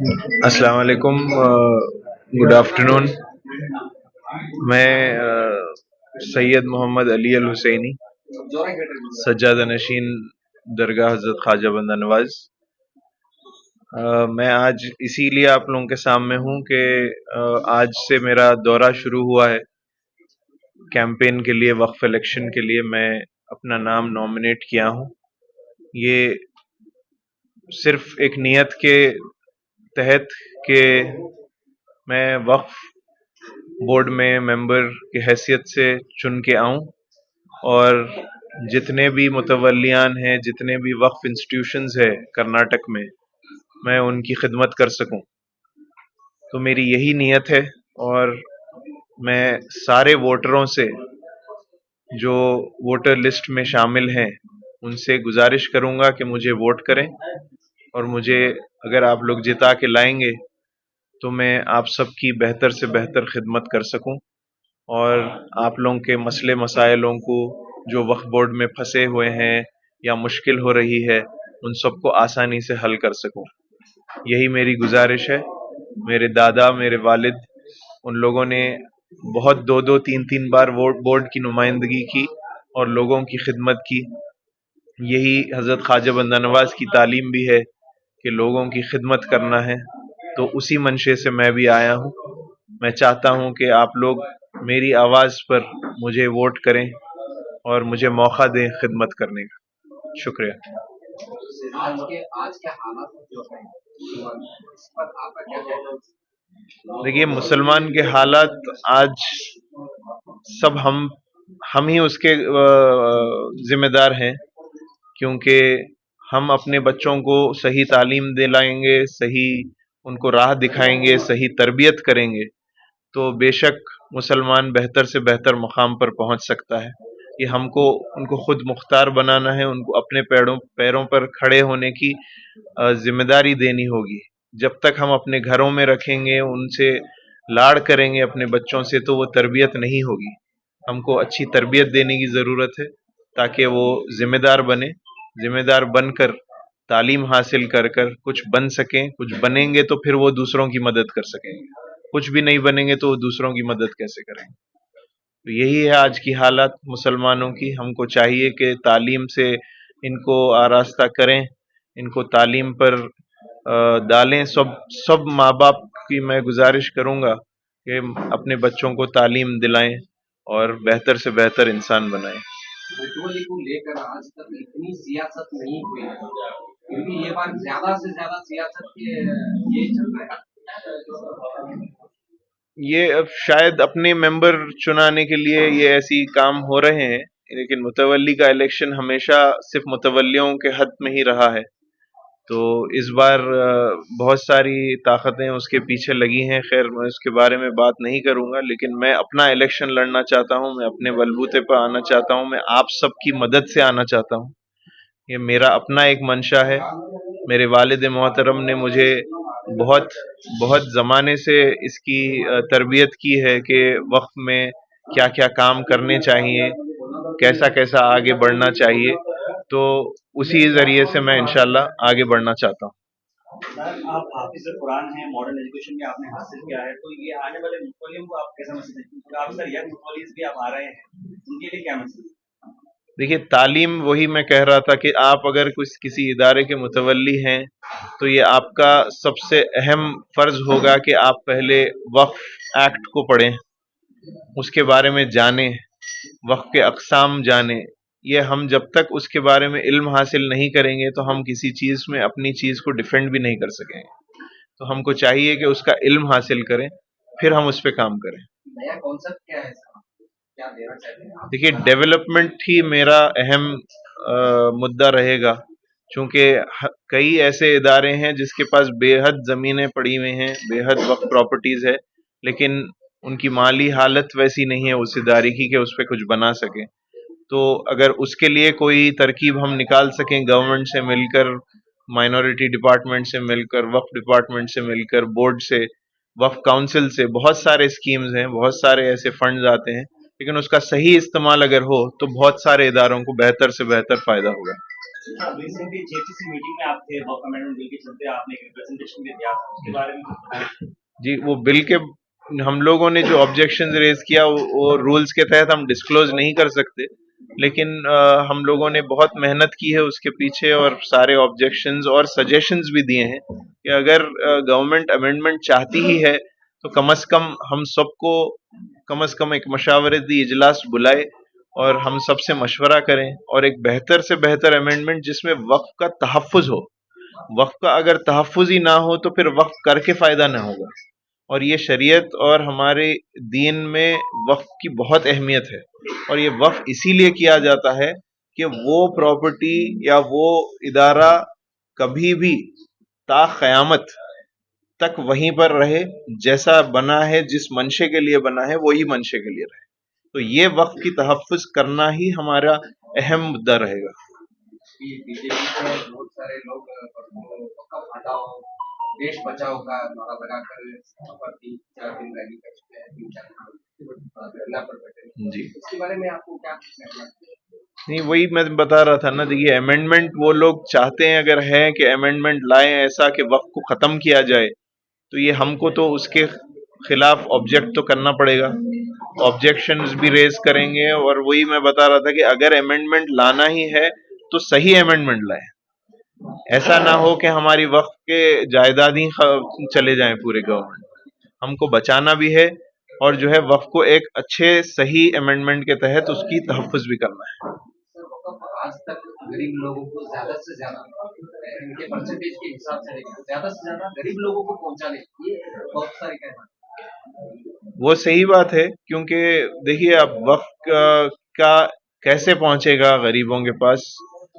अस्सलाम वालेकुम। Good afternoon. मैं सैयद मोहम्मद अली अल हुसैनी, सज्जादा नशीन दरगाह हज़रत ख्वाजा बंदा नवाज। मैं आज इसीलिए आप लोगों के सामने हूँ कि आज से मेरा दौरा शुरू हुआ है कैंपेन के लिए, वक्फ इलेक्शन के लिए। मैं अपना नाम नॉमिनेट किया हूँ। ये सिर्फ एक नियत के तहत कि मैं वक्फ बोर्ड में मेंबर की हैसियत से चुन के आऊं और जितने भी मुतवल्लियान हैं, जितने भी वक्फ इंस्टीट्यूशंस है कर्नाटक में, मैं उनकी खिदमत कर सकूं। तो मेरी यही नियत है और मैं सारे वोटरों से जो वोटर लिस्ट में शामिल हैं उनसे गुजारिश करूंगा कि मुझे वोट करें और मुझे अगर आप लोग जिता के लाएंगे तो मैं आप सबकी बेहतर से बेहतर खिदमत कर सकूं और आप लोगों के मसले मसाइलों को जो वक्फ बोर्ड में फंसे हुए हैं या मुश्किल हो रही है उन सबको आसानी से हल कर सकूं। यही मेरी गुजारिश है। मेरे दादा, मेरे वालिद, उन लोगों ने बहुत दो दो तीन तीन बार वोट बोर्ड की नुमाइंदगी की और लोगों की खिदमत की। यही हज़रत ख्वाजा बंदा नवाज की तालीम भी है कि लोगों की खिदमत करना है। तो उसी मंशे से मैं भी आया हूँ। मैं चाहता हूँ कि आप लोग मेरी आवाज़ पर मुझे वोट करें और मुझे मौका दें खिदमत करने का। शुक्रिया। देखिए, मुसलमान के हालात आज सब हम ही उसके जिम्मेदार हैं, क्योंकि हम अपने बच्चों को सही तालीम दिलाएंगे, सही उनको राह दिखाएंगे, सही तरबियत करेंगे तो बेशक मुसलमान बेहतर से बेहतर मुकाम पर पहुंच सकता है। ये हमको उनको खुद मुख्तार बनाना है, उनको अपने पैरों पर खड़े होने की जिम्मेदारी देनी होगी। जब तक हम अपने घरों में रखेंगे, उनसे लाड़ करेंगे अपने बच्चों से, तो वो तरबियत नहीं होगी। हमको अच्छी तरबियत देने की ज़रूरत है ताकि वो जिम्मेदार बने, जिम्मेदार बनकर तालीम हासिल कर कर कुछ बन सकें। कुछ बनेंगे तो फिर वो दूसरों की मदद कर सकेंगे, कुछ भी नहीं बनेंगे तो वो दूसरों की मदद कैसे करेंगे। तो यही है आज की हालत मुसलमानों की। हमको चाहिए कि तालीम से इनको आरास्ता करें, इनको तालीम पर डालें। सब सब माँ बाप की मैं गुजारिश करूंगा कि अपने बच्चों को तालीम दिलाएं और बेहतर से बेहतर इंसान बनाएं। बुटवली को लेकर आज तक इतनी सियासत नहीं हुई है, क्योंकि ये बार ज्यादा से ज्यादा सियासत के ये चल रहा है। ये अब शायद अपने मेंबर चुनाने के लिए ये ऐसी काम हो रहे हैं, लेकिन मुतवल्ली का इलेक्शन हमेशा सिर्फ मुतवल्लियों के हद में ही रहा है। तो इस बार बहुत सारी ताकतें उसके पीछे लगी हैं। खैर, मैं उसके बारे में बात नहीं करूंगा, लेकिन मैं अपना इलेक्शन लड़ना चाहता हूं, मैं अपने बलबूते पर आना चाहता हूं, मैं आप सबकी मदद से आना चाहता हूं। ये मेरा अपना एक मंशा है। मेरे वालिद मोहतरम ने मुझे बहुत बहुत ज़माने से इसकी तरबियत की है कि वक्फ में क्या क्या काम करने चाहिए, कैसा कैसा आगे बढ़ना चाहिए। तो उसी ज़रिए से मैं इंशाल्लाह आगे बढ़ना चाहता हूँ। सर, आप हाफिज कुरान हैं, मॉडर्न एजुकेशन भी आपने हासिल किया है, तो ये आने वाले मुतवल्लियों को आप कैसा मैसेज देते हैं? आप सर यंग मुतवल्लिस भी आप आ रहे हैं, उनके लिए क्या मैसेज? देखिए, तालीम, वही मैं कह रहा था कि आप अगर कुछ किसी इदारे के मुतवल्ली हैं तो ये आपका सबसे अहम फ़र्ज़ होगा कि आप पहले वक्फ एक्ट को पढ़ें, उसके बारे में जानें, वक्फ के अक़साम जानें। ये हम जब तक उसके बारे में इल्म हासिल नहीं करेंगे तो हम किसी चीज़ में अपनी चीज़ को डिफेंड भी नहीं कर सकेंगे। तो हमको चाहिए कि उसका इल्म हासिल करें, फिर हम उस पर काम करें। नया कॉन्सेप्ट क्या है इसका? क्या देना चाहते हैं आप? देखिए, डेवलपमेंट ही मेरा अहम मुद्दा रहेगा, क्योंकि कई ऐसे इदारे हैं जिसके पास बेहद ज़मीनें पड़ी हुई हैं, बेहद वक्फ प्रॉपर्टीज़ है, लेकिन उनकी माली हालत वैसी नहीं है उस इदारे की कि उस पर कुछ बना सकें। तो अगर उसके लिए कोई तरकीब हम निकाल सकें, गवर्नमेंट से मिलकर, माइनॉरिटी डिपार्टमेंट से मिलकर, वक्फ डिपार्टमेंट से मिलकर, बोर्ड से, वक्फ काउंसिल से, बहुत सारे स्कीम्स हैं, बहुत सारे ऐसे फंड्स आते हैं, लेकिन उसका सही इस्तेमाल अगर हो तो बहुत सारे इदारों को बेहतर से बेहतर फ़ायदा होगा। रिसेंटली जेपीसी मीटिंग में आप थे, वक्त अमेंडमेंट बिल के चलते आपने एक रिप्रेजेंटेशन भी दिया था, उसके बारे में कुछ बताएं। जी, वो बिल के हम लोगों ने जो ऑब्जेक्शंस रेज किया वो रूल्स के तहत हम डिस्क्लोज नहीं कर सकते, लेकिन हम लोगों ने बहुत मेहनत की है उसके पीछे और सारे ऑब्जेक्शंस और सजेशंस भी दिए हैं कि अगर गवर्नमेंट अमेंडमेंट चाहती ही है तो कम से कम हम सबको कम से कम एक मशावरती इजलास बुलाए और हम सबसे मशवरा करें और एक बेहतर से बेहतर अमेंडमेंट जिसमें वक्फ का तहफ़्फ़ुज़ हो। वक्फ का अगर तहफ़्फ़ुज़ ही ना हो तो फिर वक्फ करके फ़ायदा ना होगा। और ये शरीयत और हमारे दीन में वक्फ की बहुत अहमियत है और ये वक्फ इसीलिए किया जाता है कि वो प्रॉपर्टी या वो इदारा कभी भी ता क़यामत तक वहीं पर रहे, जैसा बना है, जिस मंशे के लिए बना है वही मंशे के लिए रहे। तो ये वक्फ की तहफ़्फ़ुज़ करना ही हमारा अहम मुद्दा रहेगा। बीजेपी से बहुत सारे लोग वक़्फ़ हटाओ, देश बचाओ का नारा लगाकर वहाँ पर 3-4 दिन रैली कर चुके हैं, 3-4 धरना पर बैठे हैं। जी, इसके बारे में आपको क्या कहना है? नहीं वही मैं बता रहा था ना, देखिए अमेंडमेंट वो लोग चाहते हैं अगर है कि अमेंडमेंट लाएं ऐसा कि वक्फ को ख़त्म किया जाए, तो ये हमको तो उसके खिलाफ ऑब्जेक्ट तो करना पड़ेगा, ऑब्जेक्शंस भी रेज करेंगे। और वही मैं बता रहा था कि अगर अमेंडमेंट लाना ही है तो सही अमेंडमेंट लाएं, ऐसा ना हो कि हमारी वक्फ के जायदाद ही चले जाएं पूरे गवर्नमेंट। हमको बचाना भी है और जो है वक्फ को एक अच्छे सही अमेंडमेंट के तहत उसकी तहफ़्फ़ुज़ भी करना है। सर, वक़्फ़ आज तक गरीब लोगों को ज़्यादा से ज़्यादा इनके परसेंटेज के हिसाब से देखिए तो ज़्यादा से ज़्यादा गरीब लोगों को पहुँचाने ये बहुत सारे कहना वो सही बात है, क्योंकि देखिए अब वक्त का कैसे पहुंचेगा गरीबों के पास,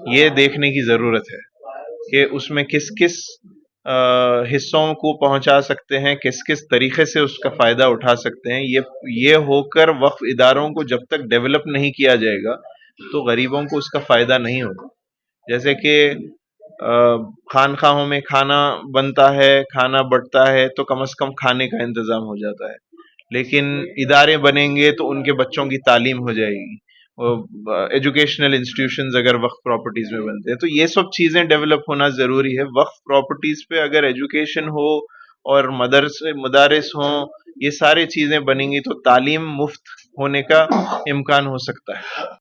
ये देखने की ज़रूरत है कि उसमें किस किस हिस्सों को पहुंचा सकते हैं, किस किस तरीके से उसका फ़ायदा उठा सकते हैं। ये होकर वक्फ इदारों को जब तक डेवलप नहीं किया जाएगा तो गरीबों को उसका फ़ायदा नहीं होगा। जैसे कि खानखाहों में खाना बनता है, खाना बँटता है, तो कम से कम खाने का इंतज़ाम हो जाता है, लेकिन इदारे बनेंगे तो उनके बच्चों की तालीम हो जाएगी। एजुकेशनल इंस्टीट्यूशंस अगर वक्फ प्रॉपर्टीज में बनते हैं तो ये सब चीज़ें डेवलप होना ज़रूरी है। वक्फ प्रॉपर्टीज पे अगर एजुकेशन हो और मदरसे मदारिस हों, ये सारी चीज़ें बनेंगी तो तालीम मुफ्त होने का इम्कान हो सकता है।